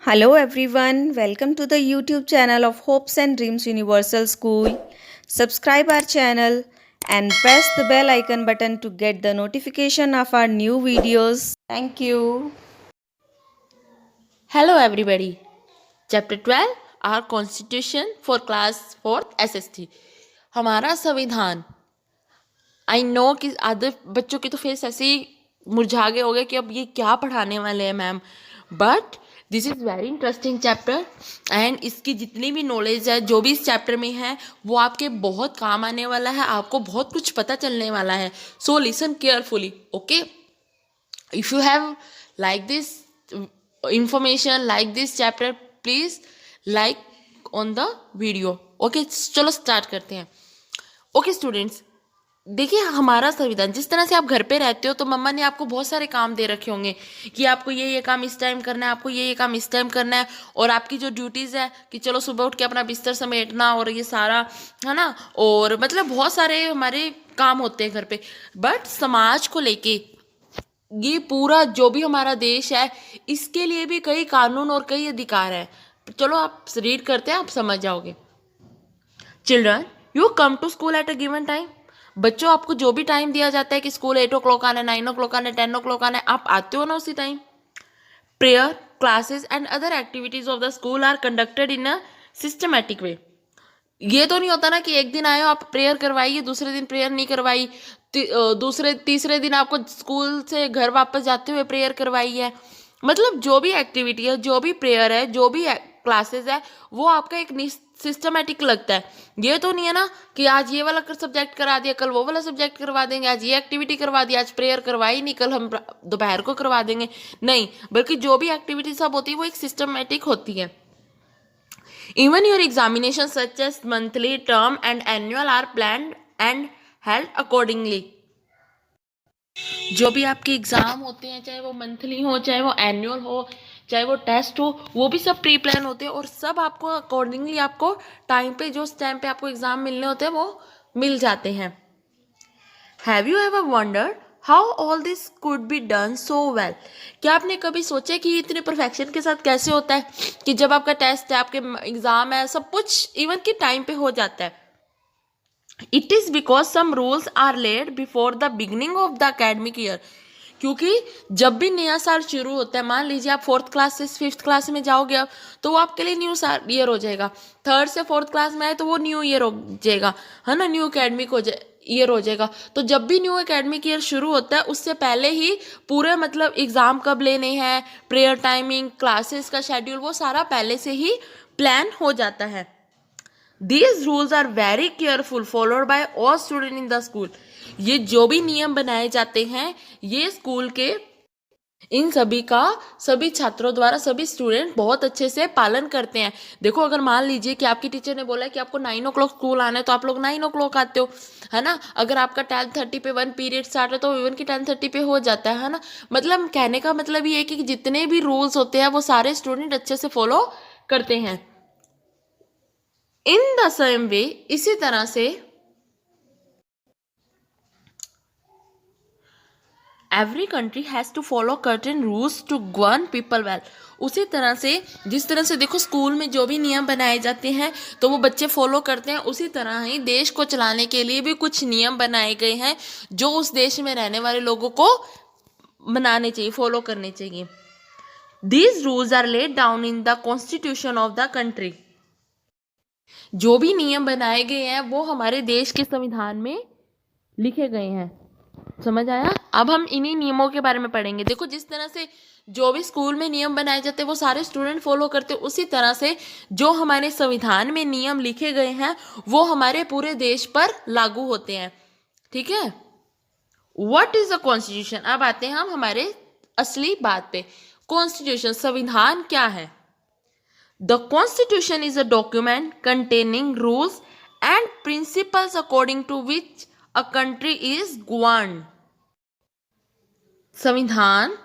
Hello everyone, welcome to the YouTube channel of Hopes and Dreams Universal School. Subscribe our channel and press the bell icon button to get the notification of our new videos. Thank you. Hello everybody. Chapter 12 Our Constitution for Class 4th SST. हमारा संविधान. I know कि आधे बच्चों की तो face ऐसे ही मुरझा गए होंगे कि अब ये क्या पढ़ाने वाले हैं ma'am, but this is very interesting chapter and इसकी जितनी भी नॉलेज है जो भी इस चैप्टर में है वो आपके बहुत काम आने वाला है. आपको बहुत कुछ पता चलने वाला है. So listen carefully. Okay, if you have like this information, like this chapter, please like on the video. okay, चलो स्टार्ट करते हैं. ओके स्टूडेंट्स, देखिए हमारा संविधान, जिस तरह से आप घर पे रहते हो तो मम्मा ने आपको बहुत सारे काम दे रखे होंगे कि आपको ये काम इस टाइम करना है, आपको ये काम इस टाइम करना है, और आपकी जो ड्यूटीज़ है कि चलो सुबह उठ के अपना बिस्तर समेटना और ये सारा है ना, और मतलब बहुत सारे हमारे काम होते हैं घर पे. बट समाज को लेके ये पूरा जो भी हमारा देश है इसके लिए भी कई कानून और कई अधिकार है. चलो आप रीड करते हैं, आप समझ जाओगे. Children, you come to school at a given time. बच्चों, आपको जो भी टाइम दिया जाता है कि स्कूल 8 o'clock आना है, 9 o'clock आना है, 10 o'clock आना है, आप आते हो ना उसी time. Prayer, classes and other activities of the school are conducted in a systematic way. ये तो नहीं होता ना कि एक दिन आए हो आप प्रेयर करवाइए, दूसरे दिन प्रेयर नहीं करवाई, दूसरे तीसरे दिन आपको स्कूल से घर वापस जाते हुए प्रेयर करवाई है. मतलब जो भी एक्टिविटी है, जो भी प्रेयर है, जो भी क्लासेस है, वो आपका एक सिस्टमेटिक लगता है. ये तो नहीं है ना कि आज ये वाला सब्जेक्ट करा दिया, कल वो वाला सब्जेक्ट करवा देंगे, आज ये एक्टिविटी करवा दी, आज प्रेयर करवाई नहीं, कल हम दोपहर को करवा देंगे. नहीं, बल्कि जो भी एक्टिविटी सब होती है वो एक सिस्टमेटिक होती है. Even your examinations such as monthly, term and annual are planned and held accordingly. जो भी आपके एग्जाम होते हैं, चाहे वो मंथली हो, चाहे वो एनुअल हो, चाहे वो टेस्ट हो, वो भी सब प्री प्लान होते हैं और सब आपको अकॉर्डिंगली आपको टाइम पे, जो टाइम पे आपको एग्जाम मिलने होते हैं वो मिल जाते हैं. Have you ever wondered how all this could be done so well. क्या आपने कभी सोचा कि इतने परफेक्शन के साथ कैसे होता है कि जब आपका टेस्ट है, आपके एग्जाम है, सब कुछ इवन कि टाइम पे हो जाता है. It is because some rules are laid before the beginning of the academic year. क्योंकि जब भी नया साल शुरू होता है, मान लीजिए आप 4th क्लास से 5th क्लास में जाओगे अब, तो वो आपके लिए न्यू ईयर हो जाएगा. 3rd से 4th क्लास में आए तो वो न्यू ईयर हो जाएगा, है ना, न्यू अकेडमिक ईयर हो जाएगा. तो जब भी न्यू एकेडमिक ईयर शुरू होता है उससे पहले ही पूरे मतलब एग्ज़ाम कब लेने हैं, प्रेयर टाइमिंग, क्लासेस का शेड्यूल, वो सारा पहले से ही प्लान हो जाता है. These rules are very careful followed by all students in the school. ये जो भी नियम बनाए जाते हैं ये स्कूल के इन सभी का सभी छात्रों द्वारा सभी स्टूडेंट बहुत अच्छे से पालन करते हैं. देखो, अगर मान लीजिए कि आपकी टीचर ने बोला कि आपको 9 o'clock स्कूल आना है तो आप लोग 9 o'clock आते हो, है ना. अगर आपका 10:30 पे 1 पीरियड स्टार्ट है तो इवन की 10:30 पे हो जाता है ना. मतलब कहने का मतलब ये है कि जितने भी रूल्स होते हैं वो सारे स्टूडेंट अच्छे से फॉलो करते हैं. इन द सेम वे, इसी तरह से every country has to follow certain rules to govern people well. उसी तरह से जिस तरह से देखो स्कूल में जो भी नियम बनाए जाते हैं तो वो बच्चे फॉलो करते हैं, उसी तरह ही देश को चलाने के लिए भी कुछ नियम बनाए गए हैं जो उस देश में रहने वाले लोगों को बनाने चाहिए, फॉलो करने चाहिए. These rules are laid down in the constitution of the country. जो भी नियम बनाए गए हैं वो हमारे देश के संविधान में लिखे गए हैं. समझ आया. अब हम इन्हीं नियमों के बारे में पढ़ेंगे. देखो, जिस तरह से जो भी स्कूल में नियम बनाए जाते हैं वो सारे स्टूडेंट फॉलो करते हैं, उसी तरह से जो हमारे संविधान में नियम लिखे गए हैं वो हमारे पूरे देश पर लागू होते हैं. ठीक है. What is the constitution. अब आते हैं हम हमारे असली बात पे. कॉन्स्टिट्यूशन, संविधान क्या है. The Constitution is a document containing rules and principles according to which a country is governed. संविधान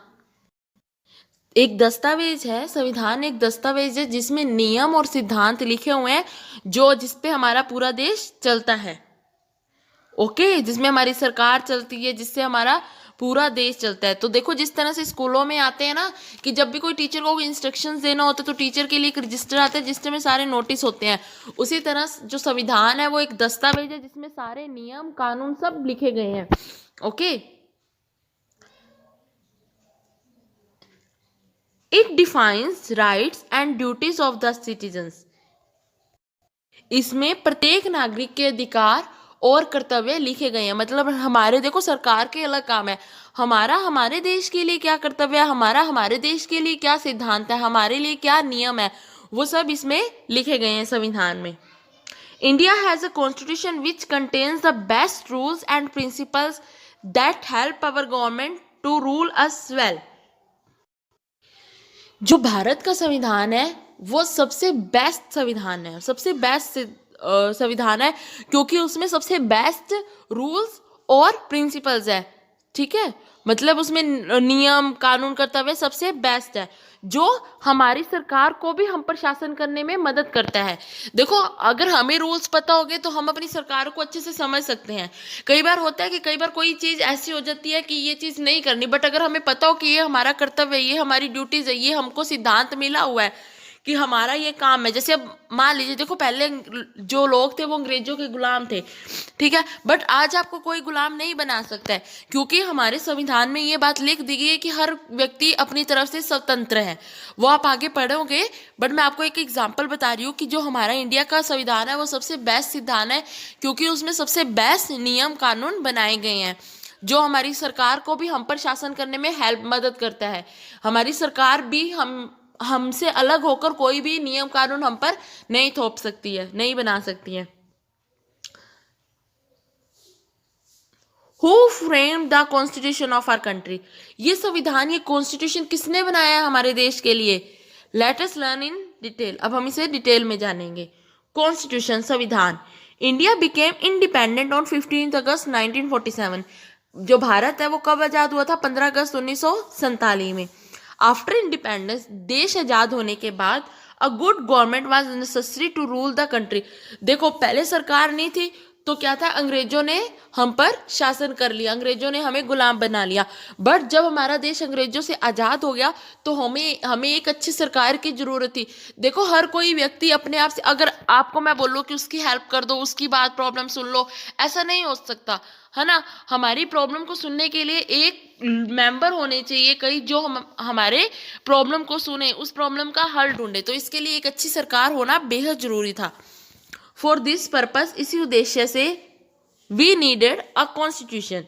एक दस्तावेज है. संविधान एक दस्तावेज है जिसमें नियम और सिद्धांत लिखे हुए हैं जो जिस पे हमारा पूरा देश चलता है. ओके, जिसमें हमारी सरकार चलती है, जिससे हमारा पूरा देश चलता है। तो देखो जिस तरह से स्कूलों में आते हैं ना कि जब भी कोई टीचर को इंस्ट्रक्शंस देना होता है तो टीचर के लिए एक रजिस्टर आता है जिसमें सारे नोटिस होते हैं, उसी तरह जो संविधान है वो एक दस्तावेज है जिसमें सारे नियम कानून सब लिखे गए हैं। Okay, it defines rights and duties of the citizens. इसमें प्रत्येक नागरिक के अधिकार और कर्तव्य लिखे गए हैं। मतलब हमारे देखो सरकार के अलग काम है, हमारा हमारे देश के लिए क्या कर्तव्य है, हमारा हमारे देश के लिए क्या सिद्धांत है, हमारे लिए क्या नियम है, वो सब इसमें लिखे गए हैं संविधान में। India has a constitution which contains the best rules and principles that help our government to rule us well. जो भारत का संविधान है वो सबसे बेस्ट संविधान है, सबसे बेस्ट संविधान है क्योंकि उसमें सबसे बेस्ट रूल्स और प्रिंसिपल्स है। ठीक है, मतलब उसमें नियम कानून कर्तव्य सबसे बेस्ट है जो हमारी सरकार को भी हम पर शासन करने में मदद करता है। देखो अगर हमें रूल्स पता होंगे तो हम अपनी सरकार को अच्छे से समझ सकते हैं। कई बार होता है कि कई बार कोई चीज़ ऐसी हो जाती है कि ये चीज़ नहीं करनी, बट अगर हमें पता हो कि ये हमारा कर्तव्य है, ये हमारी ड्यूटीज है, ये हमको सिद्धांत मिला हुआ है कि हमारा ये काम है। जैसे अब मान लीजिए देखो पहले जो लोग थे वो अंग्रेजों के गुलाम थे, ठीक है, बट आज आपको कोई गुलाम नहीं बना सकता है क्योंकि हमारे संविधान में ये बात लिख दी गई है कि हर व्यक्ति अपनी तरफ से स्वतंत्र है। वो आप आगे पढ़ोगे, बट मैं आपको एक एग्जाम्पल बता रही हूँ कि जो हमारा इंडिया का संविधान है वो सबसे बेस्ट संविधान है क्योंकि उसमें सबसे बेस्ट नियम कानून बनाए गए हैं जो हमारी सरकार को भी हम पर शासन करने में मदद करता है। हमारी सरकार भी हमसे अलग होकर कोई भी नियम कानून हम पर नहीं थोप सकती है, नहीं बना सकती है। Who framed the constitution of our country? ये संविधान, ये कॉन्स्टिट्यूशन किसने बनाया है हमारे देश के लिए? Let us learn in detail. अब हम इसे डिटेल में जानेंगे। कॉन्स्टिट्यूशन संविधान। इंडिया became independent on 15 अगस्त 1947। जो भारत है वो कब आजाद हुआ था? 15 अगस्त 1947 में। आफ्टर इंडिपेंडेंस, देश आजाद होने के बाद, a good government was necessary to rule the country. देखो पहले सरकार नहीं थी तो क्या था, अंग्रेजों ने हम पर शासन कर लिया, अंग्रेजों ने हमें गुलाम बना लिया। बट जब हमारा देश अंग्रेजों से आज़ाद हो गया तो हमें एक अच्छी सरकार की ज़रूरत थी। देखो हर कोई व्यक्ति अपने आप से, अगर आपको मैं बोलूँ कि उसकी हेल्प कर दो, उसकी बात प्रॉब्लम सुन लो, ऐसा नहीं हो सकता है ना। हमारी प्रॉब्लम को सुनने के लिए एक मेंबर होने चाहिए कई जो हमारे प्रॉब्लम को सुने, उस प्रॉब्लम का हल ढूंढे। तो इसके लिए एक अच्छी सरकार होना बेहद ज़रूरी था। फॉर दिस पर्पस, इसी उद्देश्य से, वी नीडेड अ कॉन्स्टिट्यूशन,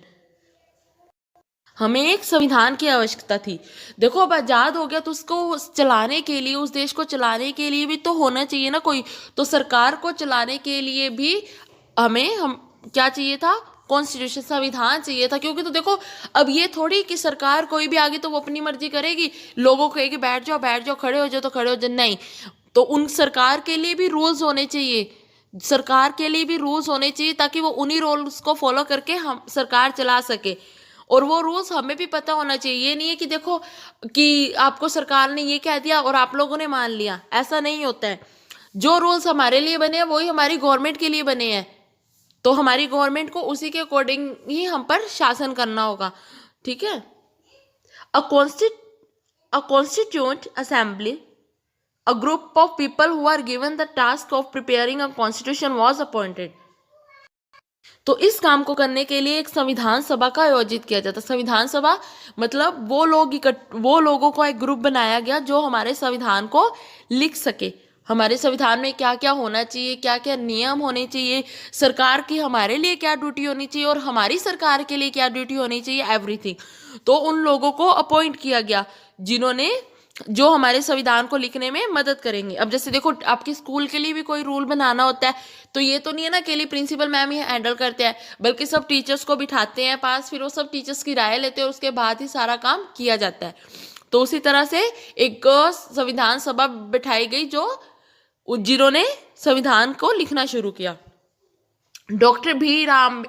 हमें एक संविधान की आवश्यकता थी। देखो अब आज़ाद हो गया तो उसको चलाने के लिए, उस देश को चलाने के लिए भी तो होना चाहिए ना कोई। तो सरकार को चलाने के लिए भी हम क्या चाहिए था? कॉन्स्टिट्यूशन, संविधान चाहिए था। क्योंकि तो देखो अब ये थोड़ी कि सरकार कोई भी आगे तो वो अपनी मर्जी करेगी, लोगों को कहेगी बैठ जाओ, खड़े हो जाओ तो खड़े हो जाओ, नहीं। तो उन सरकार के लिए भी रूल्स होने चाहिए, सरकार के लिए भी रूल्स होने चाहिए ताकि वो उन्हीं रूल्स को फॉलो करके हम सरकार चला सके। और वो रूल्स हमें भी पता होना चाहिए। ये नहीं है कि देखो कि आपको सरकार ने ये कह दिया और आप लोगों ने मान लिया, ऐसा नहीं होता है। जो रूल्स हमारे लिए बने हैं वही हमारी गवर्नमेंट के लिए बने हैं, तो हमारी गवर्नमेंट को उसी के अकॉर्डिंग ही हम पर शासन करना होगा। ठीक है। अ constituent assembly, a group of people who are given the task of preparing a constitution was appointed। तो इस काम को करने के लिए एक संविधान सभा का आयोजित किया जाता। संविधान सभा मतलब वो लोगों को एक ग्रुप बनाया गया जो हमारे संविधान को लिख सके। हमारे संविधान में क्या क्या होना चाहिए, क्या क्या नियम होने चाहिए, सरकार की हमारे लिए क्या ड्यूटी होनी चाहिए और हमारी सरकार के लिए क्या ड्यूटी होनी चाहिए, एवरीथिंग। तो उन लोगों को अपॉइंट किया गया जिन्होंने जो हमारे संविधान को लिखने में मदद करेंगे। अब जैसे देखो आपके स्कूल के लिए भी कोई रूल बनाना होता है तो ये तो नहीं है ना अकेले प्रिंसिपल मैम ही हैंडल करते हैं, बल्कि सब टीचर्स को बिठाते हैं पास, फिर वो सब टीचर्स की राय लेते हैं और उसके बाद ही सारा काम किया जाता है। तो उसी तरह से एक संविधान सभा बिठाई गई जिन्होंने संविधान को लिखना शुरू किया। डॉक्टर भीमराव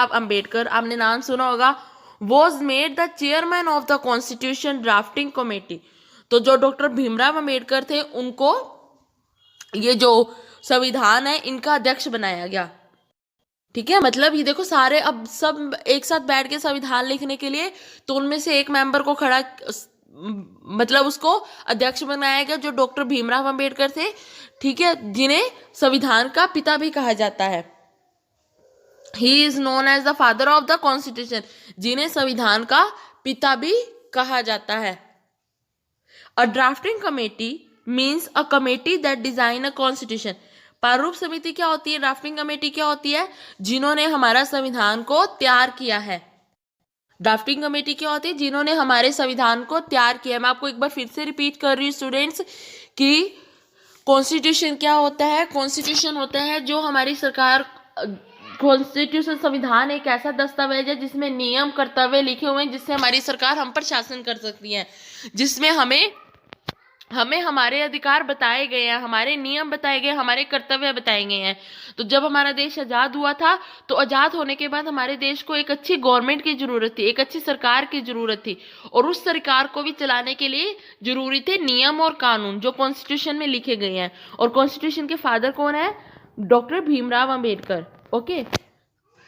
अंबेडकर, आपने नाम सुना होगा, was made the chairman of the constitution drafting committee। तो जो डॉक्टर भीमराव अंबेडकर थे उनको ये जो संविधान है इनका अध्यक्ष बनाया गया। ठीक है, मतलब ये देखो सारे अब सब एक साथ बैठ के संविधान लिखने के लिए, तो उनमें से एक मेंबर को खड़ा मतलब उसको अध्यक्ष बनाया गया, जो डॉक्टर भीमराव अंबेडकर थे, ठीक है, जिन्हें संविधान का पिता भी कहा जाता है। He is known as the father of the constitution, जिन्हें संविधान का पिता भी कहा जाता है। A drafting committee means a committee that design a constitution. प्रारूप समिति क्या होती है, ड्राफ्टिंग कमेटी क्या होती है, जिन्होंने हमारा संविधान को तैयार किया है। ड्राफ्टिंग कमेटी क्या होती है, जिन्होंने हमारे संविधान को तैयार किया है। मैं आपको एक बार फिर से रिपीट कर रही हूँ स्टूडेंट्स कि कॉन्स्टिट्यूशन क्या होता है। कॉन्स्टिट्यूशन होता है जो हमारी सरकार, कॉन्स्टिट्यूशन संविधान एक ऐसा दस्तावेज है जिसमें नियम कर्तव्य लिखे हुए हैं, जिससे हमारी सरकार हम पर शासन कर सकती है, जिसमें हमें हमारे अधिकार बताए गए हैं, हमारे नियम बताए गए, हमारे कर्तव्य बताए गए हैं। तो जब हमारा देश आज़ाद हुआ था, तो आज़ाद होने के बाद हमारे देश को एक अच्छी गवर्नमेंट की जरूरत थी, एक अच्छी सरकार की जरूरत थी, और उस सरकार को भी चलाने के लिए जरूरी थे नियम और कानून जो कॉन्स्टिट्यूशन में लिखे गए हैं। और कॉन्स्टिट्यूशन के फादर कौन है, doctor Bhimrao Ambedkar. Okay,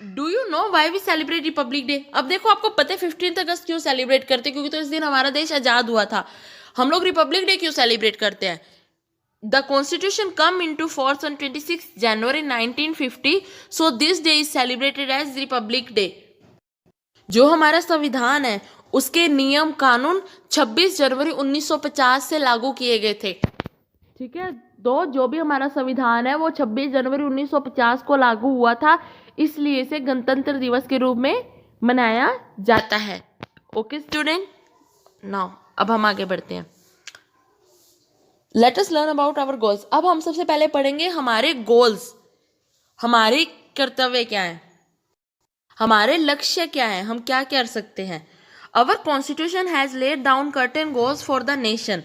do you know why we celebrate Republic Day. अब देखो आपको पता है 15 अगस्त क्यों सेलिब्रेट करते हैं, क्योंकि तो इस दिन हमारा देश आजाद हुआ था। हम लोग रिपब्लिक डे क्यों सेलिब्रेट करते हैं। The constitution come into force on 26 January 1950, so this day is celebrated as Republic Day. जो हमारा संविधान है उसके नियम कानून 26 जनवरी 1950 से लागू किए गए थे। ठीक है, तो जो भी हमारा संविधान है वो 26 जनवरी 1950 को लागू हुआ था, इसलिए इसे गणतंत्र दिवस के रूप में मनाया जाता है। ओके स्टूडेंट, नाउ अब हम आगे बढ़ते हैं। Let us learn about our goals. अब हम सबसे पहले पढ़ेंगे हमारे गोल्स, हमारे कर्तव्य क्या है, हमारे लक्ष्य क्या है, हम क्या कर सकते हैं। Our constitution has laid down certain goals for the nation.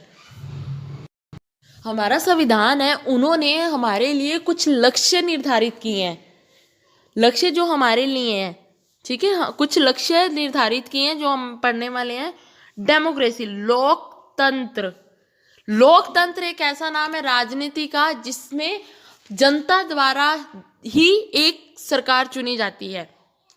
हमारा संविधान है, उन्होंने हमारे लिए कुछ लक्ष्य निर्धारित किए हैं, लक्ष्य जो हमारे लिए हैं। ठीक है, हाँ, कुछ लक्ष्य निर्धारित किए हैं जो हम पढ़ने वाले हैं। डेमोक्रेसी, लोकतंत्र। लोकतंत्र एक ऐसा नाम है राजनीति का जिसमें जनता द्वारा ही एक सरकार चुनी जाती है।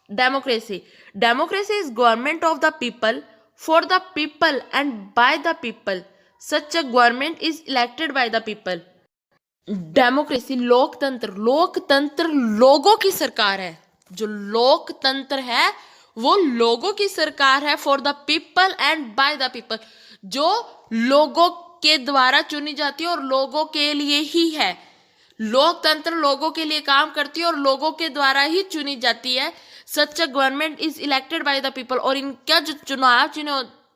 Democracy, democracy is government of the people, for the people and bye the people. Such a government is elected by the people. Democracy, लोकतंत्र, लोकतंत्र लोगों की सरकार है। जो लोकतंत्र है वो लोगों की सरकार है, for the people and bye the people, जो लोगों के द्वारा चुनी जाती है और लोगों के लिए ही है। लोकतंत्र लोगों के लिए काम करती है और लोगों के द्वारा ही चुनी जाती है। Such a government is elected by the people. और इनका जो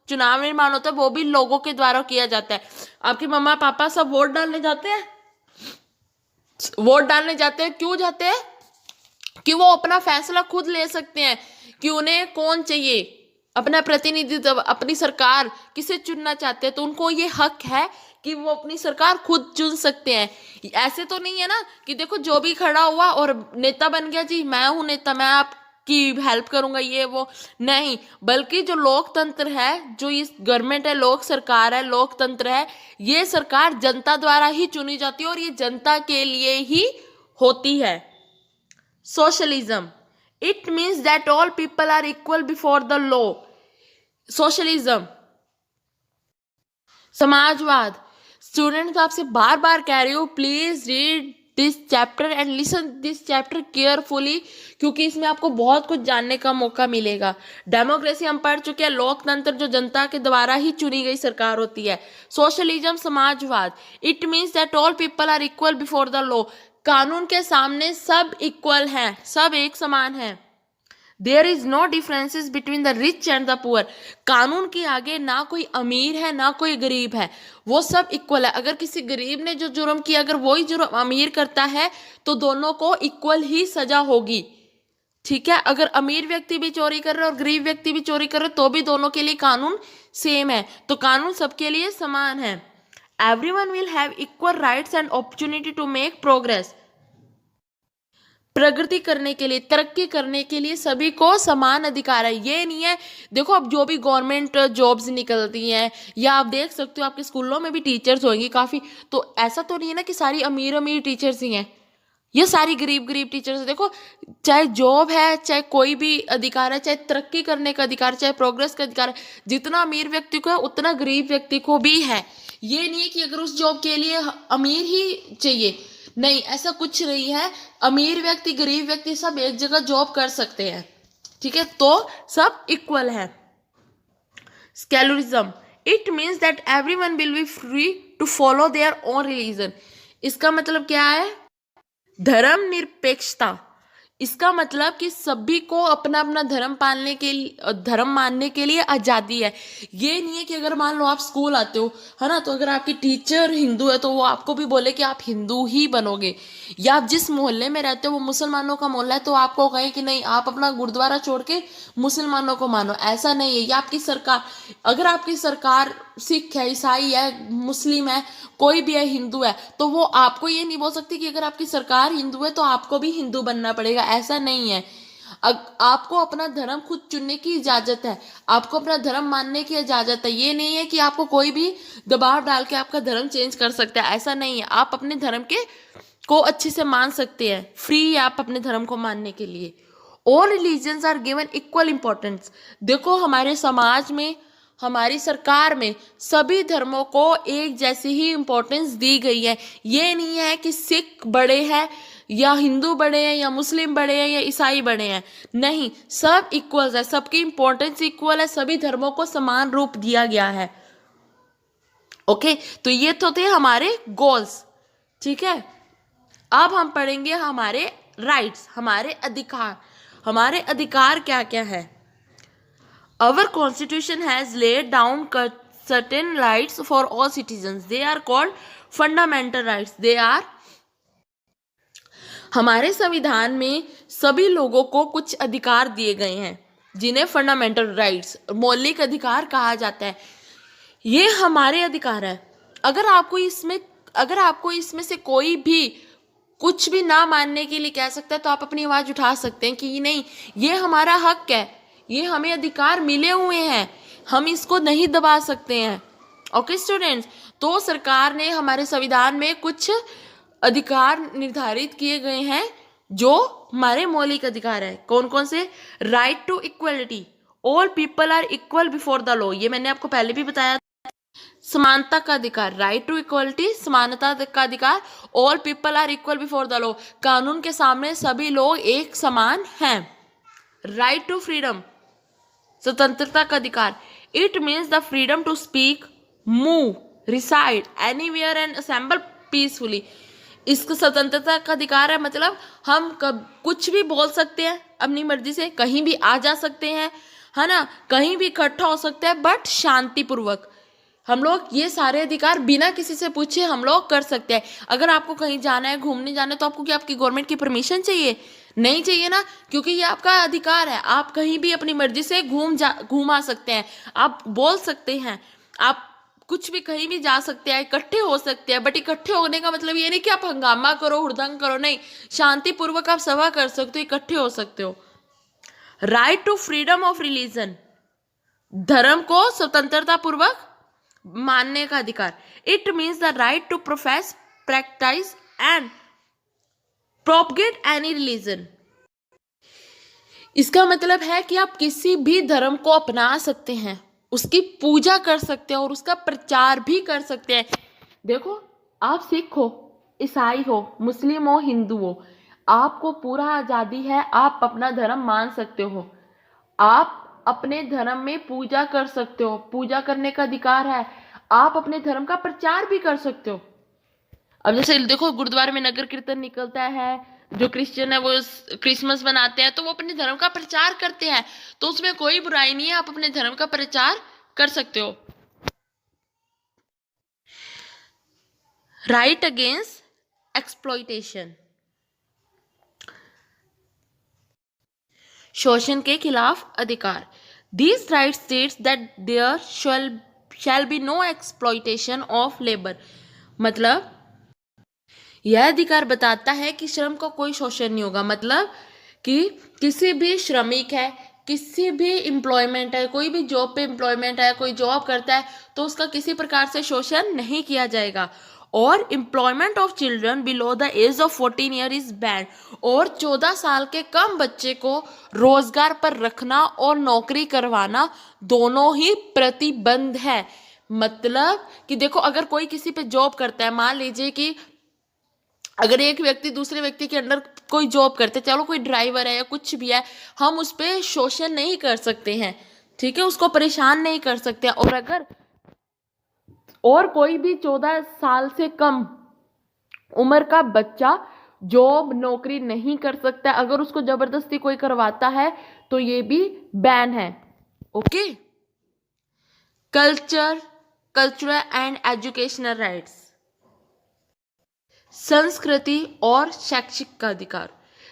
चुनाव निर्माण होता है वो भी लोगों के द्वारा किया जाता है। आपके मम्मा पापा सब वोट डालने जाते हैं, वोट डालने जाते हैं, क्यों जाते हैं, कि वो अपना फैसला खुद ले सकते हैं कि उन्हें कौन चाहिए, अपना प्रतिनिधित्व, अपनी सरकार किसे चुनना चाहते हैं, तो उनको ये हक है कि वो अपनी सरकार खुद चुन सकते हैं। ऐसे तो नहीं है ना कि देखो जो भी खड़ा हुआ और नेता बन गया, जी मैं हूं नेता, मैं आपकी हेल्प करूंगा, ये वो नहीं। बल्कि जो लोकतंत्र है, जो इस गवर्नमेंट है, लोक सरकार है, लोकतंत्र है, ये सरकार जनता द्वारा ही चुनी जाती है और ये जनता के लिए ही होती है। Socialism, it means that all people are equal before the law. Socialism, समाजवाद। स्टूडेंट्स आपसे बार बार कह रही हूँ, please read this chapter and listen this chapter carefully, क्योंकि इसमें आपको बहुत कुछ जानने का मौका मिलेगा। डेमोक्रेसी हम पढ़ चुके हैं, लोकतंत्र जो जनता के द्वारा ही चुनी गई सरकार होती है। सोशलिज्म, समाजवाद, it means that all people are equal before the law. कानून के सामने सब इक्वल हैं, सब एक समान हैं। There is no differences between the rich and the poor. कानून के आगे ना कोई अमीर है ना कोई गरीब है, वो सब इक्वल है। अगर किसी गरीब ने जो जुर्म किया, अगर वही जुर्म अमीर करता है तो दोनों को इक्वल ही सजा होगी। ठीक है, अगर अमीर व्यक्ति भी चोरी कर रहे और गरीब व्यक्ति भी चोरी कर रहे तो भी दोनों के लिए कानून सेम है। तो कानून सबके लिए समान है। Everyone will have equal rights and opportunity to make progress. प्रगति करने के लिए, तरक्की करने के लिए सभी को समान अधिकार है। ये नहीं है, देखो अब जो भी गवर्नमेंट जॉब्स निकलती हैं, या आप देख सकते हो आपके स्कूलों में भी टीचर्स होंगी काफ़ी, तो ऐसा तो नहीं है ना कि सारी अमीर अमीर टीचर्स ही हैं। ये सारी गरीब गरीब टीचर्स, देखो चाहे जॉब है, चाहे कोई भी अधिकार है, चाहे तरक्की करने का अधिकार, चाहे प्रोग्रेस का अधिकार है, जितना अमीर व्यक्ति को है उतना गरीब व्यक्ति को भी है। ये नहीं है कि अगर उस जॉब के लिए अमीर ही चाहिए, नहीं, ऐसा कुछ नहीं है। अमीर व्यक्ति, गरीब व्यक्ति सब एक जगह जॉब कर सकते हैं, ठीक है, तो सब इक्वल है। Secularism, it means that everyone will be free to follow their own religion. इसका मतलब क्या है? धर्म निरपेक्षता। इसका मतलब कि सभी को अपना अपना धर्म मानने के लिए आज़ादी है। ये नहीं है कि अगर मान लो आप स्कूल आते हो, है ना, तो अगर आपकी टीचर हिंदू है तो वो आपको भी बोले कि आप हिंदू ही बनोगे, या आप जिस मोहल्ले में रहते हो वो मुसलमानों का मोहल्ला है तो आपको कहें कि नहीं, आप अपना गुरुद्वारा छोड़ के मुसलमानों को मानो, ऐसा नहीं है। या आपकी सरकार, अगर आपकी सरकार सिख है, ईसाई है, मुस्लिम है, कोई भी है, हिंदू है, तो वो आपको ये नहीं बोल सकती कि अगर आपकी सरकार हिंदू है तो आपको भी हिंदू बनना पड़ेगा, ऐसा नहीं है। आपको अपना धर्म खुद चुनने की इजाजत है, आपको अपना धर्म मानने की इजाजत है। ये नहीं है कि आपको कोई भी दबाव डाल के आपका धर्म चेंज कर सकता है, ऐसा नहीं है। आप अपने धर्म को अच्छे से मान सकते हैं, फ्री है आप अपने धर्म को मानने के लिए। All religions are given equal importance. देखो हमारे समाज में, हमारी सरकार में सभी धर्मों को एक जैसी ही इम्पोर्टेंस दी गई है। ये नहीं है कि सिख बड़े हैं या हिंदू बड़े हैं या मुस्लिम बड़े हैं या ईसाई बड़े हैं, नहीं, सब इक्वल है, सबकी इम्पोर्टेंस इक्वल है, सभी धर्मों को समान रूप दिया गया है। ओके, तो ये तो थे हमारे गोल्स, ठीक है। अब हम पढ़ेंगे हमारे राइट्स, हमारे अधिकार। हमारे अधिकार क्या क्या है? Our constitution has laid down certain rights for all citizens. They are called fundamental rights. They are, हमारे संविधान में सभी लोगों को कुछ अधिकार दिए गए हैं जिन्हें फंडामेंटल राइट्स, मौलिक अधिकार कहा जाता है। ये हमारे अधिकार है। अगर आपको इसमें से कोई भी कुछ भी ना मानने के लिए कह सकता है तो आप अपनी आवाज़ उठा सकते हैं कि नहीं, ये हमारा हक है, ये हमें अधिकार मिले हुए हैं, हम इसको नहीं दबा सकते हैं। ओके स्टूडेंट्स, तो सरकार ने हमारे संविधान में कुछ अधिकार निर्धारित किए गए हैं जो हमारे मौलिक अधिकार है। कौन कौन से? Right to equality, all people are equal before the law, ये मैंने आपको पहले भी बताया। समानता का अधिकार, राइट टू इक्वलिटी, समानता का अधिकार। All people are equal before the law, कानून के सामने सभी लोग एक समान हैं। राइट टू फ्रीडम, स्वतंत्रता का अधिकार। It means the freedom to speak, move, reside anywhere and assemble peacefully. इसको स्वतंत्रता का अधिकार है, मतलब हम कुछ भी बोल सकते हैं अपनी मर्जी से, कहीं भी आ जा सकते हैं, है ना, कहीं भी इकट्ठा हो सकते हैं, बट शांतिपूर्वक। हम लोग ये सारे अधिकार बिना किसी से पूछे हम लोग कर सकते हैं। अगर आपको कहीं जाना है, घूमने जाना है, तो आपको क्या आपकी गवर्नमेंट की परमिशन चाहिए? नहीं चाहिए ना, क्योंकि ये आपका अधिकार है। आप कहीं भी अपनी मर्जी से घूम आ सकते हैं, आप बोल सकते हैं, आप कुछ भी कहीं भी जा सकते हैं, इकट्ठे हो सकते हैं। बट इकट्ठे होने का मतलब ये नहीं कि आप हंगामा करो, हुड़दंग करो, नहीं, शांतिपूर्वक आप सभा कर सकते हो, इकट्ठे हो सकते हो। Right to freedom of religion, धर्म को स्वतंत्रता पूर्वक मानने का अधिकार। It means the right to profess, practice and propagate any religion. इसका मतलब है कि आप किसी भी धर्म को अपना सकते हैं, उसकी पूजा कर सकते हैं और उसका प्रचार भी कर सकते हैं। देखो, आप सिख हो, ईसाई हो, मुस्लिम हो, हिंदू हो, आपको पूरा आज़ादी है, आप अपना धर्म मान सकते हो, आप अपने धर्म में पूजा कर सकते हो, पूजा करने का अधिकार है, आप अपने धर्म का प्रचार भी कर सकते हो। अब जैसे देखो, गुरुद्वारे में नगर कीर्तन निकलता है, जो क्रिश्चियन है वो क्रिसमस मनाते हैं, तो वो अपने धर्म का प्रचार करते हैं, तो उसमें कोई बुराई नहीं है, आप अपने धर्म का प्रचार कर सकते हो। राइट अगेंस्ट एक्सप्लॉइटेशन, शोषण के खिलाफ अधिकार। These rights states that there shall be no exploitation of labor। मतलब यह अधिकार बताता है कि श्रम का कोई शोषण नहीं होगा। मतलब कि किसी भी श्रमिक है, किसी भी एम्प्लॉयमेंट है, कोई भी जॉब पे एम्प्लॉयमेंट है, कोई जॉब करता है तो उसका किसी प्रकार से शोषण नहीं किया जाएगा। और employment of children below the age of 14 year is ban, और 14 साल के कम बच्चे को रोजगार पर रखना और नौकरी करवाना दोनों ही प्रतिबंध है। मतलब कि देखो, अगर कोई किसी पे जॉब करता है, मान लीजिए कि अगर एक व्यक्ति दूसरे व्यक्ति के अंडर कोई जॉब करते, चलो कोई ड्राइवर है या कुछ भी है, हम उस पर शोषण नहीं कर सकते हैं, ठीक है, उसको परेशान नहीं कर सकते। और अगर और कोई भी 14 साल से कम उम्र का बच्चा जॉब नौकरी नहीं कर सकता, अगर उसको जबरदस्ती कोई करवाता है तो ये भी बैन है। Okay. Cultural and educational rights, संस्कृति और शैक्षिक का अधिकार।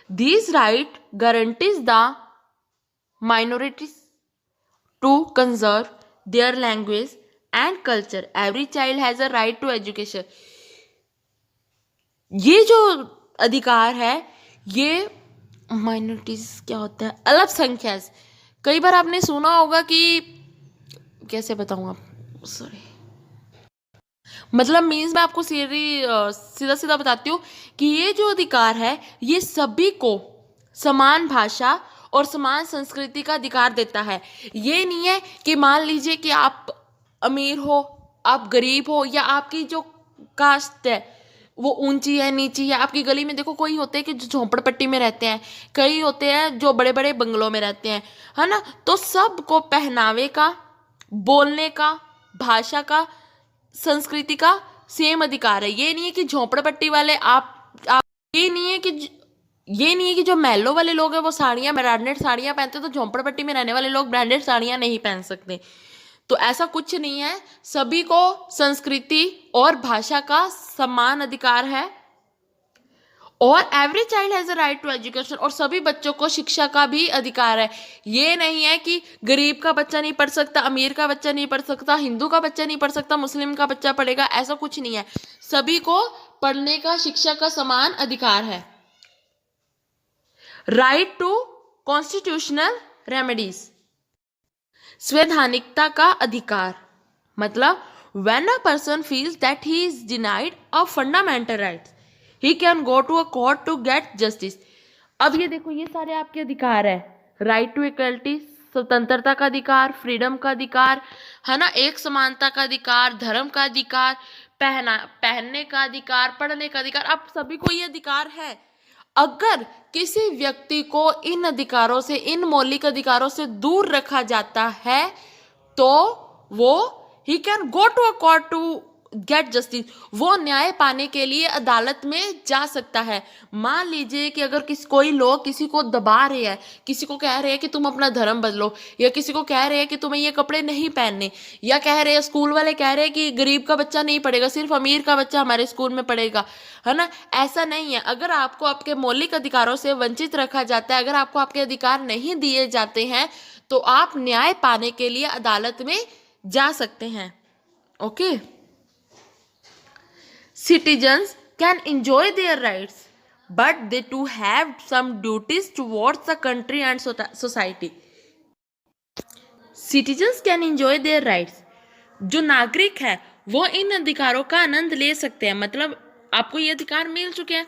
This right guarantees the minorities to conserve their language and culture. Every child has a right to education. ये जो अधिकार है, ये माइनॉरिटीज क्या होता है, अल्पसंख्यक। कई बार आपने सुना होगा कि, कैसे बताऊं आप, सॉरी, मतलब मीन्स मैं आपको सीधा सीधा बताती हूँ कि ये जो अधिकार है ये सभी को समान भाषा और समान संस्कृति का अधिकार देता है। ये नहीं है कि मान लीजिए कि आप अमीर हो, आप गरीब हो, या आपकी जो कास्ट है वो ऊंची है नीची है। आपकी गली में देखो, कोई होते हैं कि जो झोंपड़पट्टी में रहते हैं, कई होते हैं जो बड़े बड़े बंगलों में रहते हैं, है ना। तो सबको पहनावे का, बोलने का, भाषा का, संस्कृति का सेम अधिकार है। ये नहीं है कि झोंपड़पट्टी वाले आप ये नहीं है कि जो महलों वाले लोग हैं वो साड़ियाँ, ब्रांडेड साड़ियाँ पहनते, तो झोंपड़पट्टी में रहने वाले लोग ब्रांडेड साड़ियाँ नहीं पहन सकते। तो ऐसा कुछ नहीं है, सभी को संस्कृति और भाषा का समान अधिकार है। और every child has a right to education, और सभी बच्चों को शिक्षा का भी अधिकार है। ये नहीं है कि गरीब का बच्चा नहीं पढ़ सकता, अमीर का बच्चा नहीं पढ़ सकता, हिंदू का बच्चा नहीं पढ़ सकता, मुस्लिम का बच्चा पढ़ेगा, ऐसा कुछ नहीं है। सभी को पढ़ने का, शिक्षा का समान अधिकार है। राइट टू कॉन्स्टिट्यूशनल रेमेडीज, संवैधानिकता का अधिकार। मतलब when a person feels that he is denied a fundamental rights, he can go to a court to get justice। अब ये देखो, ये सारे आपके अधिकार है। राइट टू इक्वलिटी, स्वतंत्रता का अधिकार, फ्रीडम का अधिकार, है ना, एक समानता का अधिकार, धर्म का अधिकार, पहनने का अधिकार, पढ़ने का अधिकार, आप सभी को ये अधिकार है। अगर किसी व्यक्ति को इन अधिकारों से, इन मौलिक अधिकारों से दूर रखा जाता है तो वो he can go to a court to gate justice, वो न्याय पाने के लिए अदालत में जा सकता है। मान लीजिए कि अगर कोई लोग किसी को दबा रहे हैं, किसी को कह रहे हैं कि तुम अपना धर्म बदलो, या किसी को कह रहे हैं कि तुम्हें ये कपड़े नहीं पहनने, या कह रहे हैं, स्कूल वाले कह रहे हैं कि गरीब का बच्चा नहीं पढ़ेगा, सिर्फ अमीर का बच्चा हमारे स्कूल में पढ़ेगा, है ना। ऐसा नहीं है। अगर आपको आपके मौलिक अधिकारों से वंचित रखा जाता है, अगर आपको आपके अधिकार नहीं दिए जाते हैं, तो आप न्याय पाने के लिए अदालत में जा सकते हैं। Okay. Citizens can enjoy their rights, but they too have some duties towards the country and society. Citizens can enjoy their rights. जो नागरिक है वो इन अधिकारों का आनंद ले सकते हैं। मतलब आपको ये अधिकार मिल चुके हैं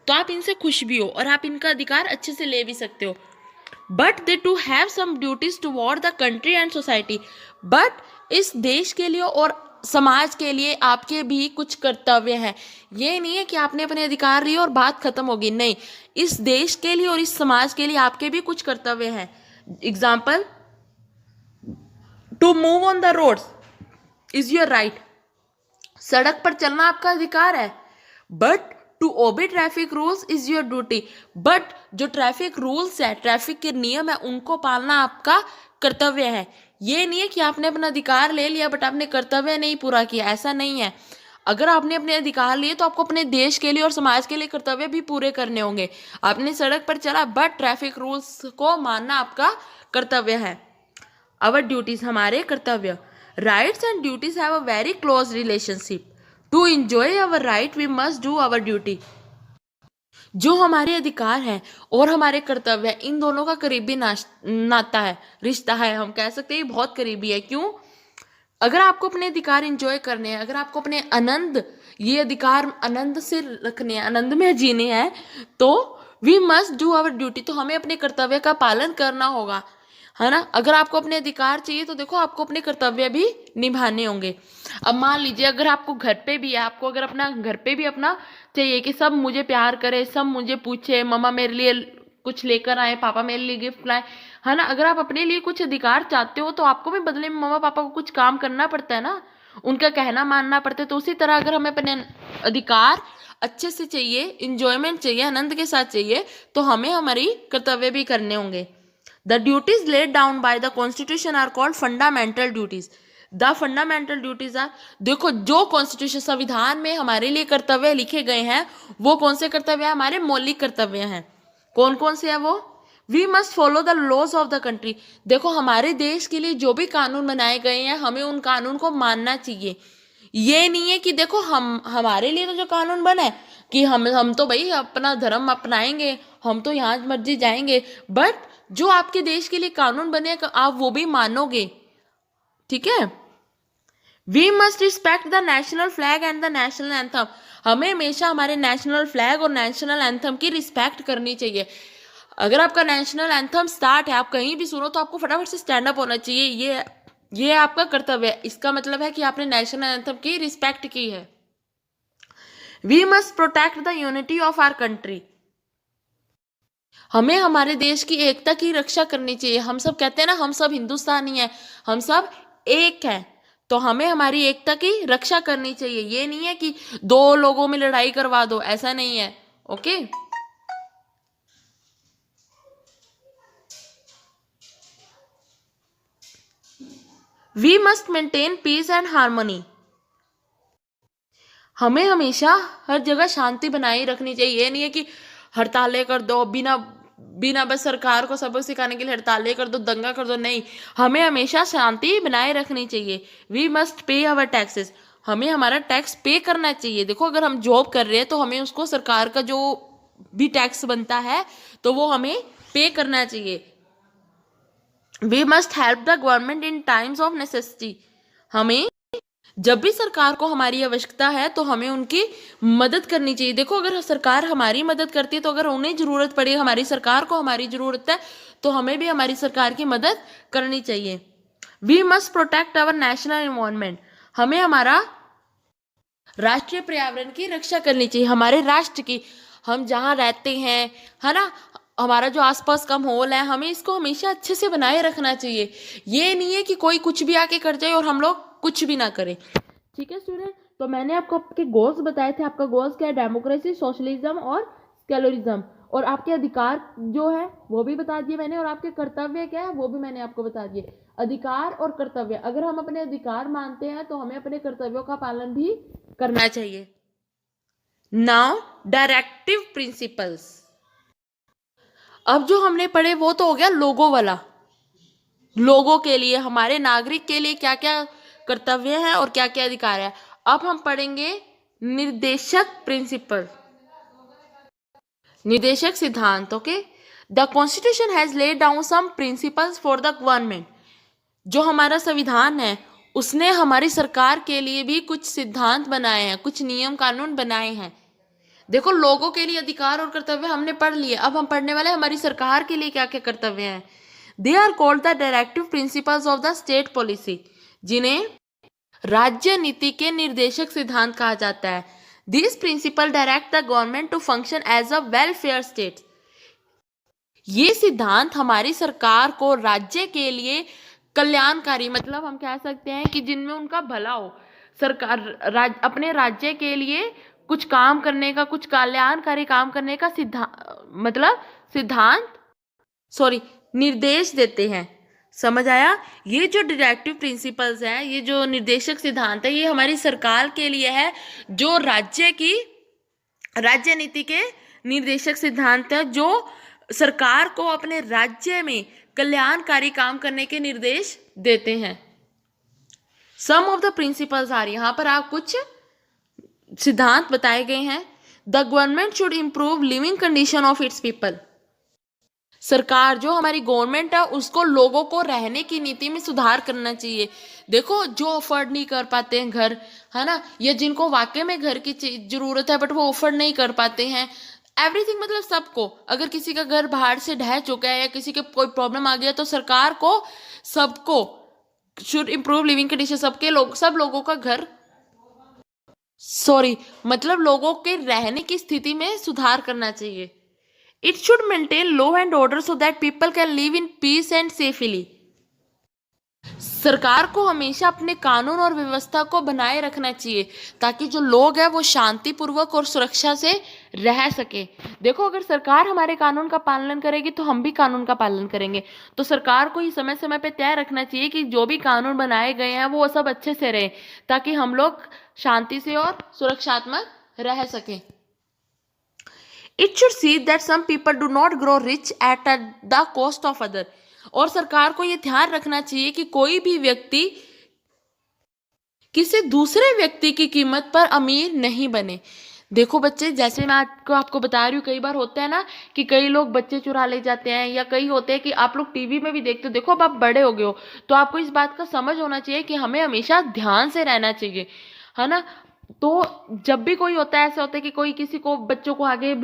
तो आप इनसे खुश भी हो और आप इनका अधिकार अच्छे से ले भी सकते हो। But they too have some duties toward the country and society. But इस देश के लिए और समाज के लिए आपके भी कुछ कर्तव्य हैं। ये नहीं है कि आपने अपने अधिकार लिए और बात खत्म होगी, नहीं, इस देश के लिए और इस समाज के लिए आपके भी कुछ कर्तव्य हैं। Example, to move on the roads is your right, सड़क पर चलना आपका अधिकार है। But to obey traffic rules is your duty, but जो ट्रैफिक रूल्स है, ट्रैफिक के नियम है, उनको पालना आपका कर्तव्य है। ये नहीं है कि आपने अपना अधिकार ले लिया बट आपने कर्तव्य नहीं पूरा किया, ऐसा नहीं है। अगर आपने अपने अधिकार लिए तो आपको अपने देश के लिए और समाज के लिए कर्तव्य भी पूरे करने होंगे। आपने सड़क पर चला बट ट्रैफिक रूल्स को मानना आपका कर्तव्य है। आवर ड्यूटीज, हमारे कर्तव्य। Rights and duties have a very close relationship. To enjoy our right we must do our duty. जो हमारे अधिकार हैं और हमारे कर्तव्य हैं, इन दोनों का करीबी नाता है, रिश्ता है, हम कह सकते हैं ये बहुत करीबी है। क्यों? अगर आपको अपने अधिकार इंजॉय करने हैं, अगर आपको अपने आनंद, ये अधिकार आनंद से रखने हैं, आनंद में जीने हैं, तो we must do our duty, तो हमें अपने कर्तव्य का पालन करना होगा, है ना। अगर आपको अपने अधिकार चाहिए तो देखो आपको अपने कर्तव्य भी निभाने होंगे। अब मान लीजिए अगर आपको घर पे भी है, आपको अगर अपना घर पे भी अपना चाहिए कि सब मुझे प्यार करे, सब मुझे पूछे, मम्मा मेरे लिए कुछ लेकर आए, पापा मेरे लिए गिफ्ट लाए, है ना। अगर आप अपने लिए कुछ अधिकार चाहते हो तो आपको भी बदले में मम्मा पापा को कुछ काम करना पड़ता है ना, उनका कहना मानना पड़ता है। तो उसी तरह अगर हमें अपने अधिकार अच्छे से चाहिए, इंजॉयमेंट चाहिए, आनंद के साथ चाहिए, तो हमें हमारी कर्तव्य भी करने होंगे। The duties laid down by the constitution are called fundamental duties. The fundamental duties are, देखो जो कॉन्स्टिट्यूशन संविधान में हमारे लिए कर्तव्य लिखे गए हैं, वो कौन से कर्तव्य हैं? हमारे मौलिक कर्तव्य हैं। कौन कौन से हैं वो? We must follow the laws of the country. देखो हमारे देश के लिए जो भी कानून बनाए गए हैं, हमें उन कानून को मानना चाहिए। ये नहीं है कि देखो हम, हमारे लिए तो जो कानून बना है कि हम तो भाई अपना धर्म अपनाएंगे, हम तो यहाँ मर्जी जाएंगे, बट जो आपके देश के लिए कानून बने आप वो भी मानोगे, ठीक है। We must respect the national flag and the national anthem. हमें हमेशा हमारे नेशनल फ्लैग और नेशनल एंथम की रिस्पेक्ट करनी चाहिए। अगर आपका नेशनल एंथम स्टार्ट है, आप कहीं भी सुनो तो आपको फटाफट से स्टैंड अप होना चाहिए। ये आपका कर्तव्य है। इसका मतलब है कि आपने नेशनल एंथम की रिस्पेक्ट की है। We must protect the unity of our country. हमें हमारे देश की एकता की रक्षा करनी चाहिए। हम सब कहते हैं ना, हम सब हिंदुस्तानी हैं, हम सब एक हैं, तो हमें हमारी एकता की रक्षा करनी चाहिए। ये नहीं है कि दो लोगों में लड़ाई करवा दो, ऐसा नहीं है। Okay, we must maintain peace and harmony. हमें हमेशा हर जगह शांति बनाए रखनी चाहिए। ये नहीं है कि हड़तालें कर दो, बिना बिना बस सरकार को सबक सिखाने के लिए हड़तालें कर दो, दंगा कर दो, नहीं। हमें हमेशा शांति बनाए रखनी चाहिए। We must pay our taxes. हमें हमारा टैक्स पे करना चाहिए। देखो अगर हम जॉब कर रहे हैं तो हमें उसको, सरकार का जो भी टैक्स बनता है तो वो हमें पे करना चाहिए। We must help the government in times of necessity. हमें जब भी सरकार को हमारी आवश्यकता है तो हमें उनकी मदद करनी चाहिए। देखो अगर सरकार हमारी मदद करती है तो अगर उन्हें जरूरत पड़ी, हमारी सरकार को हमारी जरूरत है, तो हमें भी हमारी सरकार की मदद करनी चाहिए। We must protect our national environment. हमें हमारा राष्ट्रीय पर्यावरण की रक्षा करनी चाहिए, हमारे राष्ट्र की। हम जहाँ रहते हैं, है ना, हमारा जो आसपास का माहौल है, हमें इसको हमेशा अच्छे से बनाए रखना चाहिए। ये नहीं है कि कोई कुछ भी आके कर जाए और हम लोग कुछ भी ना करें। ठीक है स्टूडेंट, तो मैंने आपको आपके गोल्स बताए थे। आपका गोल्स क्या है? डेमोक्रेसी, सोशलिज्म और सेक्युलरिज्म। और आपके अधिकार जो है वो भी बता दिए मैंने, और आपके कर्तव्य क्या है वो भी मैंने आपको बता दिए। अधिकार और कर्तव्य, अगर हम अपने अधिकार मानते हैं तो हमें अपने कर्तव्यों का पालन भी करना चाहिए। Now directive principles. अब जो हमने पढ़े वो तो हो गया लोगों वाला। लोगों के लिए, हमारे नागरिक के लिए क्या क्या कर्तव्य है और क्या क्या अधिकार है। अब हम पढ़ेंगे निर्देशक प्रिंसिपल, निर्देशक सिद्धांत। Okay, the constitution has laid down some principles for the government. जो हमारा संविधान है उसने हमारी सरकार के लिए भी कुछ सिद्धांत बनाए हैं, कुछ नियम कानून बनाए हैं। देखो लोगों के लिए अधिकार और कर्तव्य हमने पढ़ लिए, अब हम पढ़ने वाले हमारी सरकार के लिए क्या क्या कर्तव्य हैं। They are called the directive principles of the state policy, जिन्हें राज्य नीति के निर्देशक सिद्धांत कहा जाता है। This principle direct the government to function as a welfare state. ये सिद्धांत हमारी सरकार को राज्य के लिए कल्याणकारी, मतलब हम कह सकते हैं कि जिनमें उनका भला हो, सरकार अपने राज्य के लिए कुछ काम करने का, कुछ कल्याणकारी काम करने का निर्देश देते हैं। समझ आया? ये जो डायरेक्टिव प्रिंसिपल्स हैं, ये जो निर्देशक सिद्धांत है, ये हमारी सरकार के लिए है, जो राज्य नीति के निर्देशक सिद्धांत है, जो सरकार को अपने राज्य में कल्याणकारी काम करने के निर्देश देते हैं। सम ऑफ द प्रिंसिपल्स आर, यहाँ पर आप कुछ सिद्धांत बताए गए हैं। The government should improve living condition of its people. सरकार जो हमारी गवर्नमेंट है उसको लोगों को रहने की नीति में सुधार करना चाहिए। देखो जो अफोर्ड नहीं कर पाते हैं घर, है ना, या जिनको वाकई में घर की जरूरत है बट वो अफोर्ड नहीं कर पाते हैं, एवरीथिंग, मतलब सबको, अगर किसी का घर बाहर से ढह चुका है या किसी के कोई प्रॉब्लम आ गया तो सरकार को सबको शुड इम्प्रूव लिविंग कंडीशन, सब लोगों का घर मतलब लोगों के रहने की स्थिति में सुधार करना चाहिए। It should maintain law and order so that people can live in peace and safely. सरकार को हमेशा अपने कानून और व्यवस्था को बनाए रखना चाहिए ताकि जो लोग हैं वो शांतिपूर्वक और सुरक्षा से रह सके। देखो अगर सरकार हमारे कानून का पालन करेगी तो हम भी कानून का पालन करेंगे। तो सरकार को ये समय समय पे तय रखना चाहिए कि जो भी कानून बनाए गए हैं वो सब अच्छे से रहे ताकि हम लोग शांति से और सुरक्षात्मक रह सकें। It should see that some people do not grow rich at the cost of other। और सरकार को ये ध्यान रखना चाहिए कि कोई भी व्यक्ति किसी दूसरे व्यक्ति की कीमत पर अमीर नहीं बने। देखो बच्चे, जैसे मैं आपको बता रही हूँ, कई बार होता है ना कि कई लोग बच्चे चुरा ले जाते हैं, या कई होते हैं कि आप लोग टीवी में भी देखते हो। देखो अब आप बड़े हो गए हो तो आपको इस बात का समझ होना चाहिए कि हमें हमेशा ध्यान से रहना चाहिए, है ना। तो जब भी कोई होता है, ऐसा होता है कि कोई किसी को बच्चों को आगे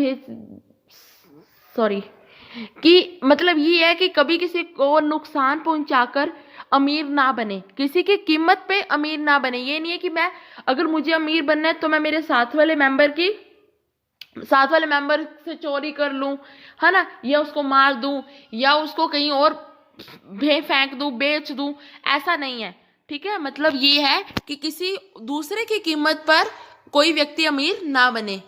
कि मतलब ये है कि कभी किसी को नुकसान पहुंचाकर अमीर ना बने, किसी की कीमत पे अमीर ना बने। ये नहीं है कि मैं अगर मुझे अमीर बनना है तो मैं मेरे साथ वाले मेंबर से चोरी कर लूं, है ना, या उसको मार दूं या उसको कहीं और फेंक दूं, बेच दूं, ऐसा नहीं है, ठीक है। मतलब ये है कि किसी दूसरे की कीमत पर कोई व्यक्ति अमीर ना बने।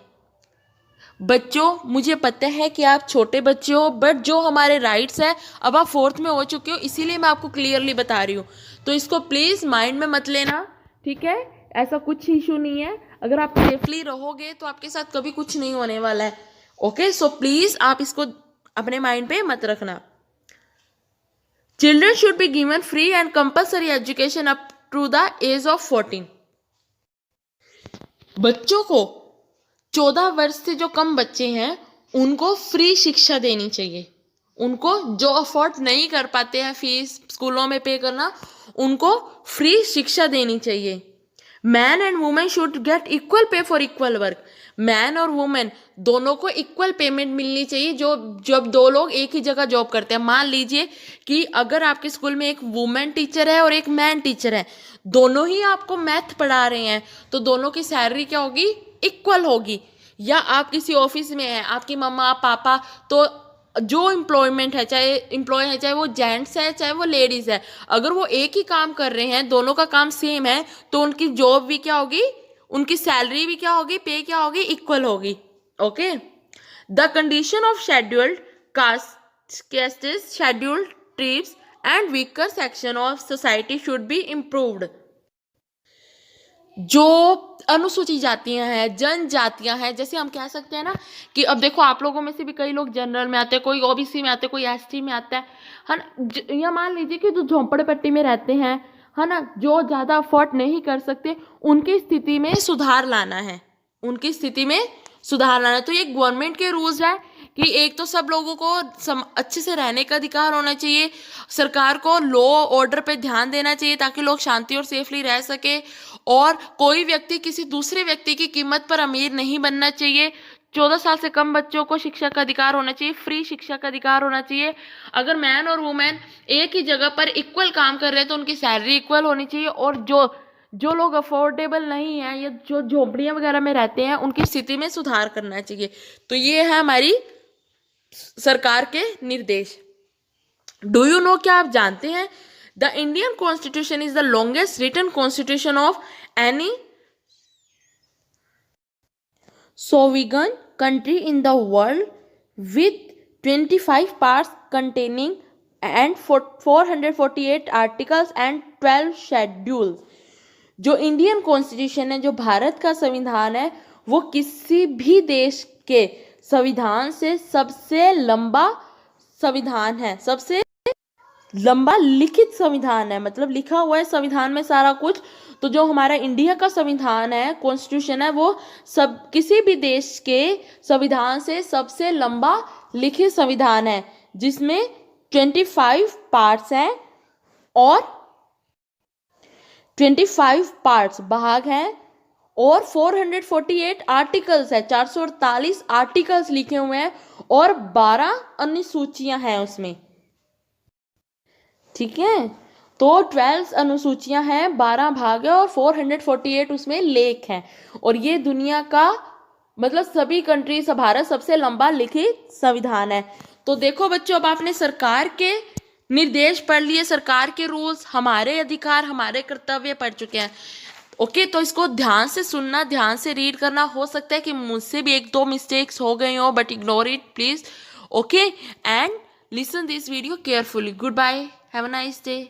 बच्चों, मुझे पता है कि आप छोटे बच्चे हो बट जो हमारे राइट्स है, अब आप 4th में हो चुके हो इसीलिए मैं आपको क्लियरली बता रही हूँ, तो इसको प्लीज़ माइंड में मत लेना, ठीक है। ऐसा कुछ इशू नहीं है, अगर आप सेफली रहोगे तो आपके साथ कभी कुछ नहीं होने वाला है। ओके, सो प्लीज़ आप इसको अपने माइंड पे मत रखना। Children should be given free and compulsory education up to the age of 14। बच्चों को 14 वर्ष से जो कम बच्चे हैं उनको फ्री शिक्षा देनी चाहिए। उनको जो अफोर्ड नहीं कर पाते हैं फीस स्कूलों में पे करना, उनको फ्री शिक्षा देनी चाहिए। Man and women should get equal pay for equal work. Man और वुमेन दोनों को इक्वल पेमेंट मिलनी चाहिए। जब दो लोग एक ही जगह जॉब करते हैं, मान लीजिए कि अगर आपके स्कूल में एक वुमेन टीचर है और एक मैन टीचर है, दोनों ही आपको मैथ पढ़ा रहे हैं, तो दोनों की सैलरी क्या होगी, इक्वल होगी। या आप किसी ऑफिस में हैं, आपकी मम्मा पापा, तो जो एम्प्लॉयमेंट है, चाहे वो जेंट्स है चाहे वो लेडीज़ है, अगर वो एक ही काम कर रहे हैं, दोनों का काम सेम है, तो उनकी जॉब भी क्या होगी, उनकी सैलरी भी क्या होगी, पे क्या होगी, इक्वल होगी। Okay, the condition of scheduled castes, scheduled tribes and weaker section of society should be improved. जो अनुसूचित जातियां हैं, जनजातियां हैं, जैसे हम कह सकते हैं ना कि अब देखो आप लोगों में से भी कई लोग जनरल में आते हैं, कोई ओबीसी में आते हैं, कोई एसटी में आता है ना। या मान लीजिए कि जो झोंपड़पट्टी में रहते हैं, है ना, जो ज़्यादा अफोर्ड नहीं कर सकते, उनकी स्थिति में सुधार लाना है, उनकी स्थिति में सुधार लाना। तो ये गवर्नमेंट के रूल्स है कि एक तो सब लोगों को अच्छे से रहने का अधिकार होना चाहिए, सरकार को लॉ ऑर्डर पे ध्यान देना चाहिए ताकि लोग शांति और सेफली रह सके, और कोई व्यक्ति किसी दूसरे व्यक्ति की कीमत पर अमीर नहीं बनना चाहिए। 14 साल से कम बच्चों को शिक्षा का अधिकार होना चाहिए, फ्री शिक्षा का अधिकार होना चाहिए। अगर मैन और वुमेन एक ही जगह पर इक्वल काम कर रहे हैं तो उनकी सैलरी इक्वल होनी चाहिए, और जो लोग अफोर्डेबल नहीं है या जो झोपड़ियाँ वगैरह में रहते हैं उनकी स्थिति में सुधार करना चाहिए। तो ये है हमारी सरकार के निर्देश। डू यू नो, क्या आप जानते हैं, the Indian constitution is the longest written constitution of any sovereign country in the world with 25 parts containing and 448 articles and 12 schedules। जो इंडियन कॉन्स्टिट्यूशन है, जो भारत का संविधान है, वो किसी भी देश के संविधान से सबसे लंबा संविधान है, सबसे लंबा लिखित संविधान है, मतलब लिखा हुआ है संविधान में सारा कुछ। तो जो हमारा इंडिया का संविधान है, कॉन्स्टिट्यूशन है, वो सब किसी भी देश के संविधान से सबसे लंबा लिखित संविधान है, जिसमें 25 पार्ट्स हैं और 25 पार्ट्स भाग हैं और 448 आर्टिकल्स है, 448 आर्टिकल्स लिखे हुए हैं और 12 अनुसूचियां हैं उसमें। ठीक है, तो 12 अनुसूचियां हैं, 12 भाग है और 448 उसमें लेख हैं। और ये दुनिया का मतलब सभी कंट्री से भारत सबसे लंबा लिखित संविधान है। तो देखो बच्चों, अब आपने सरकार के निर्देश पढ़ लिए, सरकार के रूल्स, हमारे अधिकार हमारे कर्तव्य पढ़ चुके हैं। ओके, तो इसको ध्यान से सुनना, ध्यान से रीड करना। हो सकता है कि मुझसे भी 1-2 मिस्टेक्स हो गई हो, but ignore it please. Okay, and listen this video carefully. Goodbye. Have a nice day.